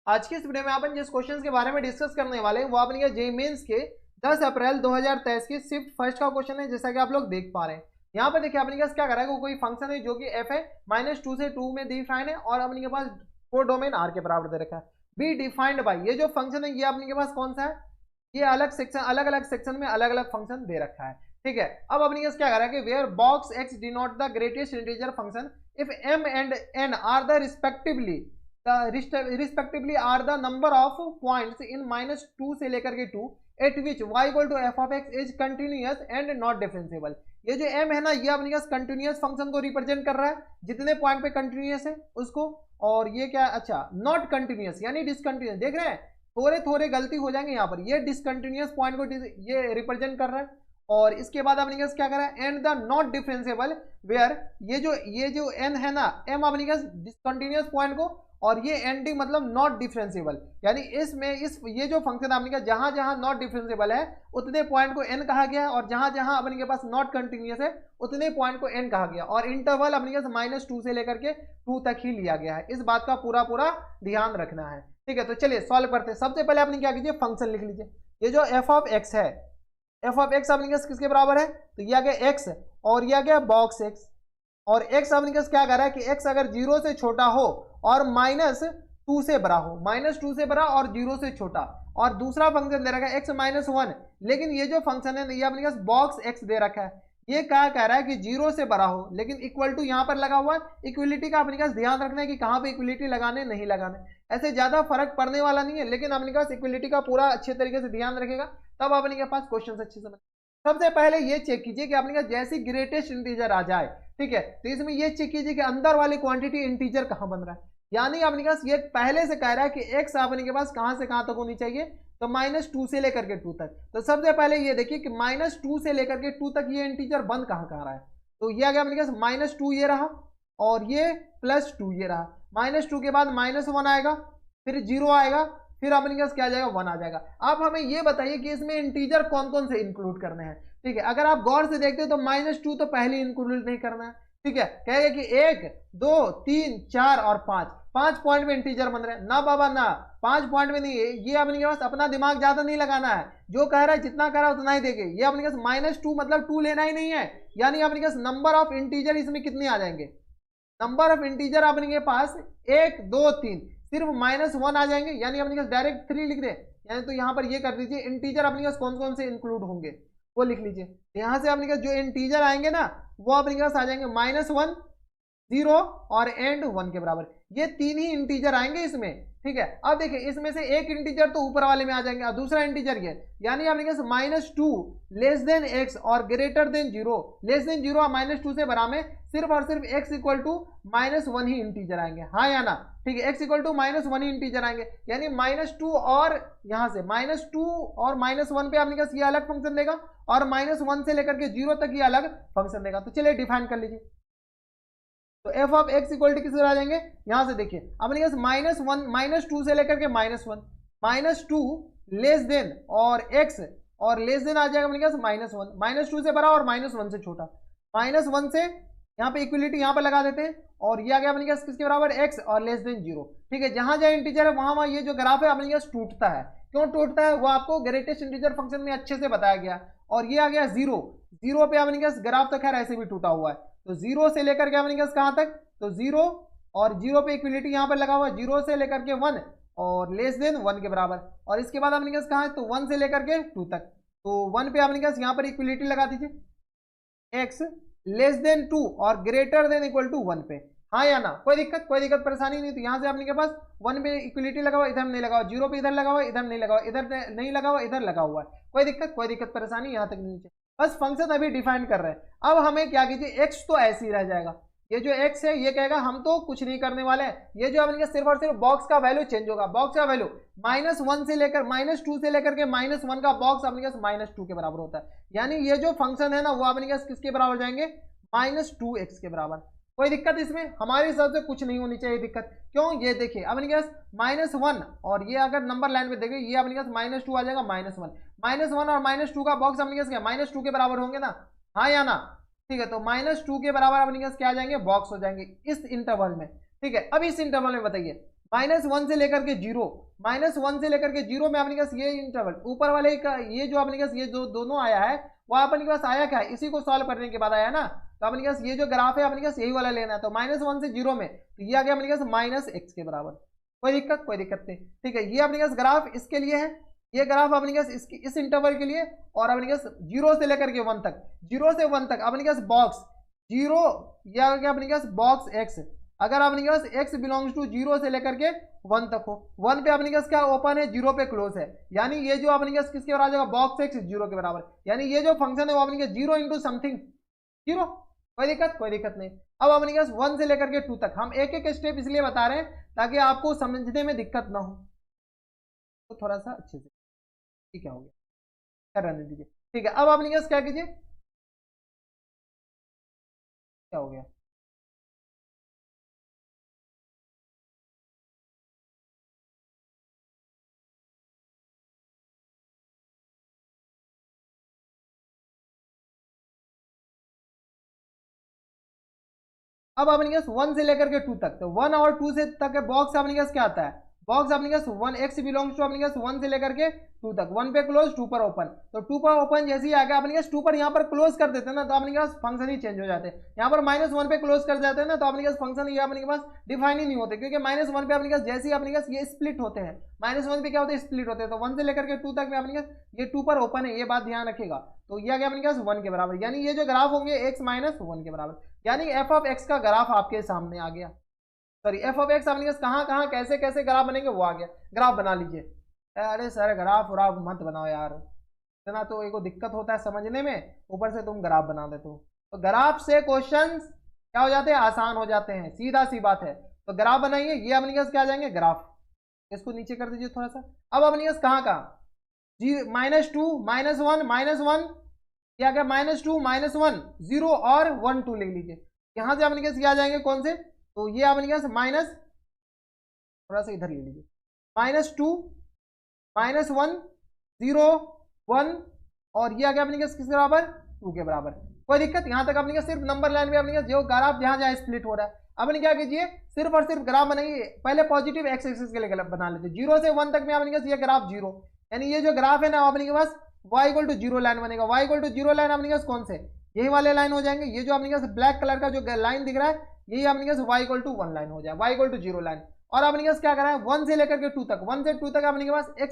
आज की इस वीडियो में अपन जिस क्वेश्चन के बारे में डिस्कस करने वाले हैं वो अपने जेईई मेंस के 10 अप्रैल 2023 की शिफ्ट फर्स्ट का क्वेश्चन है, जैसा कि आप लोग देख पा रहे हैं। यहाँ पर देखिए अपने पास क्या करा है, कोई फंक्शन है जो कि f है -2 से 2 में डिफाइन है और अपने के पास कोड डोमेन r के बराबर दे रखा है। बी डिफाइंड बाई, ये जो फंक्शन है ये अपने के पास कौन सा है, ये अलग सेक्शन अलग अलग सेक्शन में अलग अलग फंक्शन दे रखा है। ठीक है, अब अपने पास क्या करा है कि where box x denote the greatest integer function if m and n are the respectively are the number of points in -2 से लेकर के 2 at which y equal to f of x is continuous and not differentiable. ये जो m है ना, ये अपने पास कंटिन्यूअस फंक्शन को रिप्रेजेंट कर रहा है, जितने पॉइंट पे कंटिन्यूअस है उसको। और ये क्या, अच्छा नॉट कंटिन्यूअस यानी डिसकंटिन्यूअस, देख रहे हैं थोड़े थोड़े गलती हो जाएंगे यहाँ पर, ये डिसकंटिन्यूअस पॉइंट को ये रिप्रेजेंट कर रहा है। और इसके बाद अपने पास क्या करा है, and the not differentiable where ये जो n है ना, m अपने पास डिसकंटिन्यूअस पॉइंट को, और ये एंडिंग मतलब नॉट डिफरेंशिएबल, यानी इसमें ये जो फंक्शन अपने का जहां जहां नॉट डिफरेंशिएबल है उतने पॉइंट को n कहा गया है, और जहां जहां अपने के पास नॉट कंटिन्यूअस है उतने पॉइंट को n कहा गया, और इंटरवल अपने के पास -2 से लेकर के 2 तक ही लिया गया है। इस बात का पूरा ध्यान रखना है। ठीक है, तो चलिए सॉल्व करते हैं। सबसे पहले आपने क्या कीजिए, फंक्शन लिख लीजिए। ये जो एफ ऑफ एक्स है, एफ ऑफ एक्स अपने किसके बराबर है, तो ये आ गया x और ये आ गया बॉक्स x, और x अपने क्या कर रहा है कि x अगर 0 से छोटा हो और -2 से बड़ा हो, -2 से बड़ा और 0 से छोटा, और दूसरा फंक्शन दे रखा है x -1, लेकिन ये जो फंक्शन है ये अपने पास बॉक्स x दे रखा है, ये क्या कह रहा है कि 0 से बड़ा हो, लेकिन इक्वल टू यहाँ पर लगा हुआ है। इक्वलिटी का अपने पास ध्यान रखना है कि कहाँ पे इक्वलिटी लगाने नहीं लगाने, ऐसे ज्यादा फर्क पड़ने वाला नहीं है, लेकिन अपने पास इक्वलिटी का पूरा अच्छे तरीके से ध्यान रखेगा तब अपने के पास क्वेश्चन अच्छे से। सबसे पहले ये चेक कीजिए कि अपने पास जैसी ग्रेटेस्ट इंटीजर आ जाए, ठीक है, तो इसमें ये चेक कीजिए कि अंदर वाली क्वांटिटी इंटीजर कहाँ बन रहा है, यानी अपने पास ये पहले से कह रहा है कि x अपने के पास कहां से कहां तक होनी चाहिए, तो -2 से लेकर के 2 तक। तो सबसे पहले ये देखिए कि -2 से लेकर के 2 तक ये इंटीजर बंद कहां रहा है, तो ये आ गया अपने पास -2 ये रहा, और ये +2 ये रहा। -2 के बाद -1 आएगा, फिर 0 आएगा, फिर अपने पास क्या आ जाएगा, 1 आ जाएगा। अब हमें ये बताइए कि इसमें इंटीजर कौन कौन से इंक्लूड करने हैं। ठीक है, अगर आप गौर से देखते हो तो -2 तो पहले इंक्लूड नहीं करना है। ठीक है, कहेगा कि 1 2 3 4 और 5 पॉइंट में इंटीजर बन रहे हैं ना बाबा ना, 5 पॉइंट में नहीं है। ये अपने पास अपना दिमाग ज्यादा नहीं लगाना है, जो कह रहा है जितना कह रहा है उतना ही देंगे। ये अपने पास -2 मतलब 2 लेना ही नहीं है, यानी अपने पास नंबर ऑफ इंटीजर इसमें कितने आ जाएंगे, नंबर ऑफ इंटीजर अपने के पास 1 2 3 सिर्फ -1 आ जाएंगे, यानी अपने पास डायरेक्ट 3 लिख दे, यानी तो यहाँ पर ये कर दीजिए इंटीजर अपने पास कौन कौन से इंक्लूड होंगे वो लिख लीजिए। यहाँ से अपने पास जो इंटीजर आएंगे ना वो अपने पास आ जाएंगे -1 0 और एंड 1 के बराबर, ये 3 ही इंटीजर आएंगे इसमें। ठीक है, अब देखिए इसमें से एक इंटीजर तो ऊपर वाले में आ जाएंगे और दूसरा इंटीजर ये, यानी अपने पास -2 लेस देन x और ग्रेटर देन 0, लेस देन 0 और -2 से बड़ा में सिर्फ और सिर्फ x इक्वल टू -1 ही इंटीजर आएंगे, हाँ या ना। ठीक है, x इक्वल टू -1 ही इंटीजर आएंगे, यानी -2 और यहाँ से -2 और -1 पे अपने पास ये अलग फंक्शन देगा, और -1 से लेकर के 0 तक ये अलग फंक्शन देगा। तो चलिए डिफाइन कर लीजिए, तो f of x equal to किस आ जाएंगे, यहां से देखिए अपने पास -2 से लेकर के -1 -2 लेस देन और x और लेस देन आ जाएगा अपने पास -1, -2 से बड़ा और -1 से छोटा, -1 से यहाँ पे इक्वलिटी यहाँ पे लगा देते हैं, और ये आ गया अपने पास किसके बराबर, x और लेस देन 0। ठीक है, जहां जहां इंटीजर है वहां वहां ये जो ग्राफ है अपने पास टूटता है, क्यों टूटता है वो आपको ग्रेटेस्ट इंटीजर फंक्शन में अच्छे से बताया गया। और ये आ गया 0 पे अपने पास ग्राफ तो खैर ऐसे भी टूटा हुआ है, तो 0 से लेकर के अपने पास कहां तक, तो 0 और 0 पे इक्वलिटी यहाँ पर लगा हुआ है, 0 से लेकर के 1 और लेस देन 1 के बराबर, और इसके बाद अपने पास कहाँ है, तो 1 से लेकर के 2 तक, तो 1 पे अपने पास यहाँ पर इक्वलिटी लगा दीजिए, x लेस देन 2 और ग्रेटर देन इक्वल टू 1 पे, हाँ या ना, कोई दिक्कत परेशानी नहीं। तो यहाँ से अपने के पास 1 पे इक्वलिटी लगा हुआ, इधर नहीं लगा हुआ, 0 पे इधर लगा हुआ, इधर नहीं लगा हुआ, इधर नहीं लगा हुआ, इधर लगा हुआ है, कोई दिक्कत परेशानी यहाँ तक नहीं चाहिए। बस फंक्शन अभी डिफाइन कर रहे हैं। अब हमें क्या कीजिए, x तो ऐसे ही रह जाएगा, ये जो x है ये कहेगा हम तो कुछ नहीं करने वाले हैं, ये जो अपने सिर्फ और सिर्फ बॉक्स का वैल्यू चेंज होगा, बॉक्स का वैल्यू -1 से लेकर -2 से लेकर के -1 का बॉक्स अपने पास -2 के बराबर होता है, यानी ये जो फंक्शन है ना वो अपने पास किसके बराबर जाएंगे, -2x के बराबर। कोई दिक्कत इसमें हमारे हिसाब से कुछ नहीं होनी चाहिए दिक्कत, क्यों, ये देखिए अपने पास -1 और ये अगर नंबर लाइन पे देखें ये अपने पास -2 आ जाएगा, -1 और -2 का बॉक्स अपने पास क्या -2 के बराबर होंगे ना, हाँ या ना। ठीक है, तो -2 के बराबर अपने पास क्या आ जाएंगे, बॉक्स हो जाएंगे इस इंटरवल में। ठीक है, अब इस इंटरवल में बताइए -1 से लेकर के 0, -1 से लेकर के 0 में अपने पास ये इंटरवल ऊपर वाले का ये जो अपने पास ये जो दोनों आया है वो अपने पास आया क्या है, इसी को सॉल्व करने के बाद आया ना। तो अपने पास ये जो ग्राफ है अपने पास यही वाला लेना है। तो -1 से 0 में तो ये आ गया अपने पास -x के बराबर। कोई दिक्कत नहीं, ठीक है। ये अपने पास ग्राफ इसके लिए है, ये ग्राफ अपने पास इस इंटरवल के लिए, और अपने पास 0 से लेकर के 1 तक, 0 से 1 तक अपने पास बॉक्स 0 या क्या अपने पास बॉक्स x, अगर अपने पास x बिलोंग्स टू 0 से लेकर के 1 तक हो, 1 पे अपने पास क्या ओपन है, 0 पे क्लोज है, यानी ये जो अपने पास किसके बराबर आ जाएगा, बॉक्स x 0 के बराबर, यानी ये जो फंक्शन है वो अपने पास 0 इंटू समथिंग 0। कोई दिक्कत नहीं। अब अपने पास 1 से लेकर के 2 तक हम एक एक स्टेप इसलिए बता रहे हैं ताकि आपको समझने में दिक्कत ना हो, तो थोड़ा सा अच्छे से, ठीक है, हो गया, रहने दीजिए, ठीक है। अब अपने पास क्या कीजिए, क्या हो गया, अब अपने पास 1 से लेकर के 2 तक, तो 1 और 2 से तक बॉक्स अपने पास क्या आता है, बॉक्स अपने पास 1 x बिलोंग्स टू अपने पास 1 से लेकर के 2 तक, 1 पे क्लोज 2 पर ओपन, तो 2 पर ओपन जैसे ही आ गया अपने पास 2 पर यहाँ पर क्लोज कर देते हैं ना, तो अपने पास फंक्शन ही चेंज हो जाते हैं। यहाँ पर -1 पे क्लोज कर जाते हैं ना, तो अपने पास फंक्शन ये अपने पास डिफाइन ही नहीं होते, क्योंकि -1 पे अपने पास जैसे ही अपने पास ये स्प्लिट होते हैं, -1 पे क्या होते हैं, स्प्लिट होते हैं, तो 1 से लेकर के 2 तक में अपने पास ये 2 पर ओपन है, ये बात ध्यान रखिएगा। तो ये आ गया अपने पास 1 के बराबर, यानी ये जो ग्राफ होंगे x -1 के बराबर, यानी f ऑफ x का ग्राफ आपके सामने आ गया। सॉरी, f ऑफ x अपने पास कहाँ कहाँ कैसे कैसे ग्राफ बनेंगे वो आ गया। ग्राफ बना लीजिए। अरे सर ग्राफ व्राफ मत बनाओ यार, इतना तो एक दिक्कत होता है समझने में, ऊपर से तुम ग्राफ बना देते हो। तो ग्राफ से क्वेश्चंस क्या हो जाते हैं, आसान हो जाते हैं, सीधा सी बात है। तो ग्राफ बनाइए, ये अपने पास क्या आ जाएंगे, ग्राफ, इसको नीचे कर दीजिए थोड़ा सा। अब अपने पास कहाँ कहाँ, जी -2 -1 क्या क्या, -2 -1 0 और 1 2 लिख लीजिए। यहाँ से अपने पास ये आ जाएंगे कौन से, तो ये अपने पास माइनस, थोड़ा सा इधर ले लीजिए, -2 -1 0 1, और ये आ गया अपने पास किसके बराबर, 2 के बराबर। कोई दिक्कत, यहाँ तक अपने पास सिर्फ नंबर लाइन में अपने पास जो ग्राफ जहाँ जहाँ स्प्लिट हो रहा है, अपने क्या कीजिए, सिर्फ और सिर्फ ग्राफ बनाइए। पहले पॉजिटिव एक्स एक्सिस के लिए बना लेते, 0 से 1 तक में अपने पास ये ग्राफ 0, यानी ये जो ग्राफ है ना अपने के पास y = 0 लाइन बनेगा। y = 0 लाइन अपने पास कौन से, यही वाले लाइन हो जाएंगे। ये जो अपने पास ब्लैक कलर का जो लाइन दिख रहा है यही अपने पास y = 1 लाइन हो जाए, y = 0 लाइन। और अपने पास क्या करा है, 1 से लेकर के 2 तक, 1 से 2 तक अपने के पास x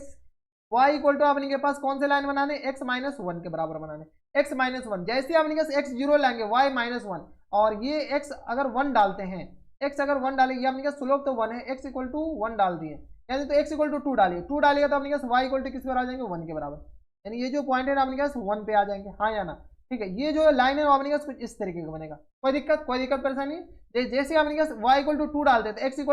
y = अपने के पास कौन से लाइन बनाने, x -1 के बराबर बनाने, x -1। जैसे अपने पास x 0 लाएंगे y -1, और ये x अगर 1 डालते हैं, x अगर 1 डालेंगे, ये अपने पास स्लोप तो 1 है, x = 1 डाल दिए, यानी तो x = 2 डालिए, 2 डालिएगा तो अपने पास y = किस पर आ जाएंगे, 1 के बराबर, यानी ये जो पॉइंट है ना अपने पास 1 पे आ जाएंगे, हाँ या ना। ठीक है, ये जो लाइन है वो अपने पास कुछ इस तरीके का बनेगा। कोई दिक्कत परेशानी, जैसे अपने पास y = 2 डालते हैं, x =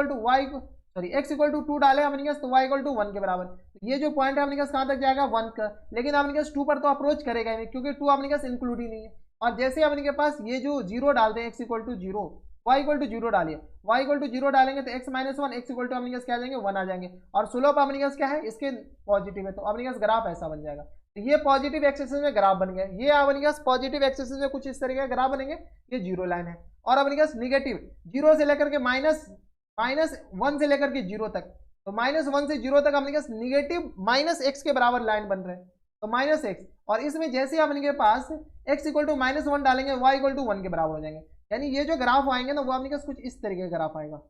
2 डाले अपने पास, तो y = 1 के बराबर। तो ये जो पॉइंट है अपने पास कहाँ तक जाएगा, 1 का, लेकिन अपने पास 2 पर तो अप्रोच करेगा नहीं, क्योंकि 2 अपने पास इंक्लूड ही नहीं है। और जैसे अपने के पास ये जो 0 डालते हैं, x = 0 y = 0 डालिए, y = 0 डालेंगे तो x -1 x = अपने पास क्या आ जाएंगे, 1 आ जाएंगे, और स्लोप अपने पास क्या है, इसके पॉजिटिव है, तो अपने पास ग्राफ ऐसा बन जाएगा। तो ये पॉजिटिव एक्सिस में ग्राफ बन गया, ये अपने पास पॉजिटिव एक्सिस में कुछ इस तरीके का ग्राफ बनेंगे, ये 0 लाइन है। और अपने पास निगेटिव 0 से लेकर के -1 से लेकर के 0 तक, तो -1 से 0 तक अपने पास निगेटिव -x के बराबर लाइन बन रहे हैं, तो -x। और इसमें जैसे अपने के पास x = -1 डालेंगे, y = 1 के बराबर हो जाएंगे, यानी ये जो ग्राफ आएंगे ना वो अपने पास कुछ इस तरीके का ग्राफ आएगा,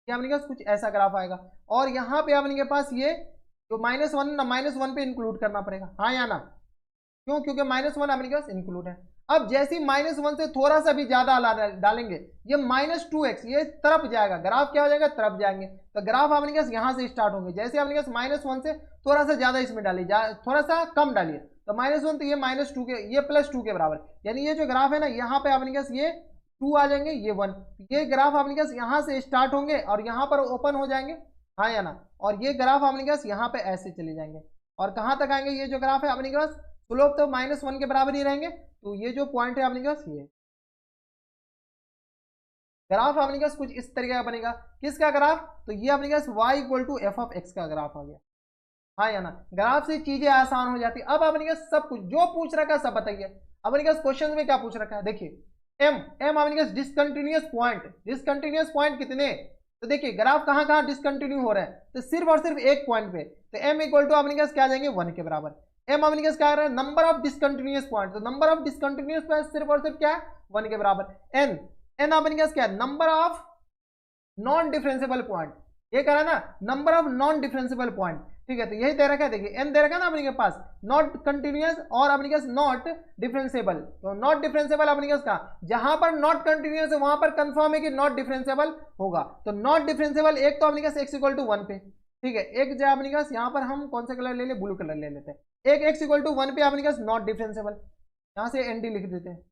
ये अपने पास कुछ ऐसा ग्राफ आएगा। और यहाँ पे अपने के पास ये जो -1 ना, -1 पे इंक्लूड करना पड़ेगा, हाँ या ना, क्यों, क्योंकि -1 अपने पास इंक्लूड है। अब जैसे ही -1 से थोड़ा सा भी ज्यादा डालेंगे, ये -2x ये तरफ जाएगा, ग्राफ क्या हो जाएगा, तरफ जाएंगे, तो ग्राफ अपने पास यहाँ से स्टार्ट होंगे। जैसे अपने पास -1 से थोड़ा सा ज्यादा इसमें डालिए, थोड़ा सा कम डालिए, तो -1 तो ये -2 के, ये +2 के बराबर, यानी ये जो ग्राफ है ना यहाँ पे अपने पास ये 2 आ जाएंगे, ये 1, ये ग्राफ अपने पास यहाँ से स्टार्ट होंगे और यहाँ पर ओपन हो जाएंगे, हाँ या ना। और ये ग्राफ अपने पास यहाँ पे ऐसे चले जाएंगे, और कहाँ तक आएंगे, ये जो ग्राफ है अपने पास स्लोप तो -1 के बराबर ही रहेंगे, तो ये जो पॉइंट है अपने पास ये ग्राफ अपने पास कुछ इस तरीके का बनेगा। किसका ग्राफ, तो ये अपने पास y = f ऑफ x का ग्राफ आ गया, हाँ या ना। ग्राफ से चीजें आसान हो जाती। अब अपने पास सब कुछ जो पूछ रखा है सब बताइए। अपने पास क्वेश्चन में क्या पूछ रखा है, देखिए m अपने पास डिसकंटिन्यूअस पॉइंट कितने, तो देखिए ग्राफ कहाँ कहाँ डिसकंटिन्यू हो रहा है, तो सिर्फ और सिर्फ एक पॉइंट पे। तो m इक्वल टू अपने क्या आ जाएंगे 1 के बराबर। m अपने क्या आ रहा है नंबर ऑफ डिसकंटिन्यूअस पॉइंट, तो नंबर ऑफ डिसकंटिन्यूअस पॉइंट सिर्फ और सिर्फ क्या है 1 के बराबर। n अपने क्या है number of non differentiable point, ये कह रहा है ना number of non differentiable point, ठीक है। तो यही दे रखा है, देखिए n दे रखा है ना अपने के पास नॉट कंटिन्यूअस और अपने पास नॉट डिफरेंशिएबल। तो नॉट डिफरेंशिएबल अपने पास कहा जहां पर नॉट कंटिन्यूअस है वहां पर कंफर्म है कि नॉट डिफरेंशिएबल होगा। तो नॉट डिफरेंशिएबल एक तो अपने पास x इक्वल टू 1 पे, ठीक है। एक जो अपने पास यहाँ पर हम कौन सा कलर ले ले, ब्लू कलर ले लेते हैं। एक x इक्वल टू 1 पे अपने पास नॉट डिफरेंशिएबल, यहाँ से nd लिख देते हैं,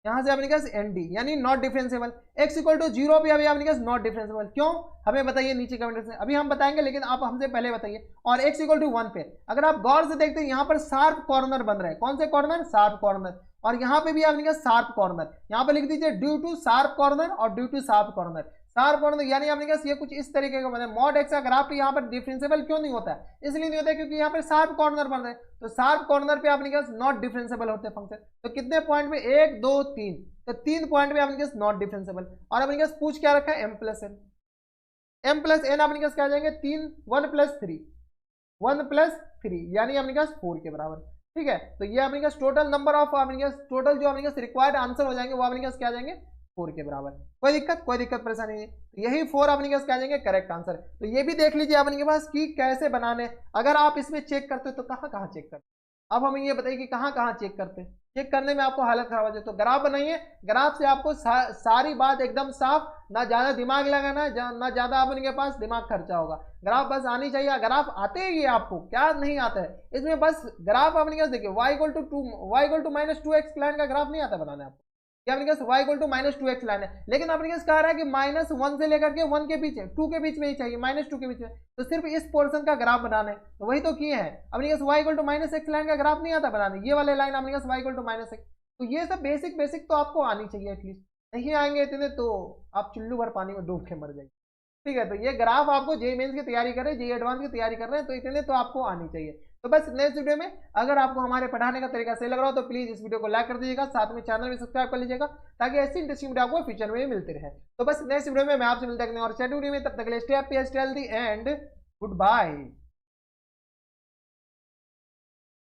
यहां से अपने पास nd यानी not differentiable. x equal to 0 पे अभी अपने पास नॉट डिफरेंशिएबल, क्यों हमें बताइए नीचे कमेंट में, अभी हम बताएंगे लेकिन आप हमसे पहले बताइए। और x इक्वल टू 1 पे अगर आप गौर से देखते हैं यहाँ पर शार्प कॉर्नर बन रहा है, कौन से कॉर्नर, शार्प कॉर्नर। और यहाँ पे भी अपने पास शार्प कॉर्नर, यहाँ पे लिख दीजिए ड्यू टू शार्प कॉर्नर और due to sharp corner. Sharp corner यानी अपने पास ये कुछ इस तरीके का मतलब मॉड एक्स का ग्राफ यहाँ पर डिफरेंशिएबल क्यों नहीं होता है, इसलिए नहीं होता है क्योंकि यहाँ पर शार्प कॉर्नर बन रहे हैं। तो शार्प कॉर्नर पे अपने पास नॉट डिफरेंशिएबल होते हैं फंक्शन। तो कितने पॉइंट पे, 1 2 3, तो 3 पॉइंट पे अपने पास नॉट डिफरेंशिएबल। और अपने पास पूछ क्या रखा है m प्लस n अपने पास क्या आ जाएंगे 3 1 प्लस 3 यानी अपने पास 4 के बराबर, ठीक है। तो ये अपने पास टोटल नंबर ऑफ अपने पास टोटल जो अपने पास रिक्वायर्ड आंसर हो जाएंगे वो अपने पास क्या आ जाएंगे 4 के बराबर। कोई दिक्कत परेशानी नहीं, यही 4 अपने पास क्या आ जाएंगे करेक्ट आंसर। तो ये भी देख लीजिए अपने के पास कि कैसे बनाने। अगर आप इसमें चेक करते तो कहाँ कहाँ चेक करते, अब हमें ये बताइए कि कहाँ कहाँ चेक करते, चेक करने में आपको हालत खराब हो जाए। तो ग्राफ बनाइए, ग्राफ से आपको सारी बात एकदम साफ, ना ज्यादा दिमाग लगाना, ना ज्यादा आपके पास दिमाग खर्चा होगा। ग्राफ बस आनी चाहिए, ग्राफ आते ही आपको क्या नहीं आता है इसमें, बस ग्राफ अपने पास देखिए y equal to minus 2x line का ग्राफ नहीं आता बनाने आपको, क्या अपने पास y equal to minus 2x line है, लेकिन अपने पास कह रहा है कि -1 से लेकर के 1 के बीच 2 के बीच में ही चाहिए, -2 के बीच में, तो सिर्फ इस पोर्शन का ग्राफ बनाना है। तो वही तो किए हैं, अपने पास y equal to minus x line का ग्राफ नहीं आता बनाने, ये वाले लाइन अपने पास y equal to minus x। तो ये सब बेसिक तो आपको आनी चाहिए एटलीस्ट, नहीं आएंगे इतने तो आप चुल्लू भर पानी में डूब के मर जाएंगे, ठीक है। तो ये ग्राफ आपको जेईई मेंस की तैयारी कर रहे हैं, जेईई एडवांस की तैयारी कर रहे हैं, तो इतने तो आपको आनी चाहिए। तो बस नेक्स्ट वीडियो में अगर आपको हमारे पढ़ाने का तरीका सही लग रहा हो तो प्लीज इस वीडियो को लाइक कर दीजिएगा, साथ में चैनल भी सब्सक्राइब कर लीजिएगा ताकि ऐसी इंटरेस्टिंग वीडियो आपको फ्यूचर में मिलते रहे। तो बस नेक्स्ट वीडियो में मैं आपसे मिलता हूं और स्टे ट्यून्ड में, तब तक के लिए stay happy, stay healthy and good bye.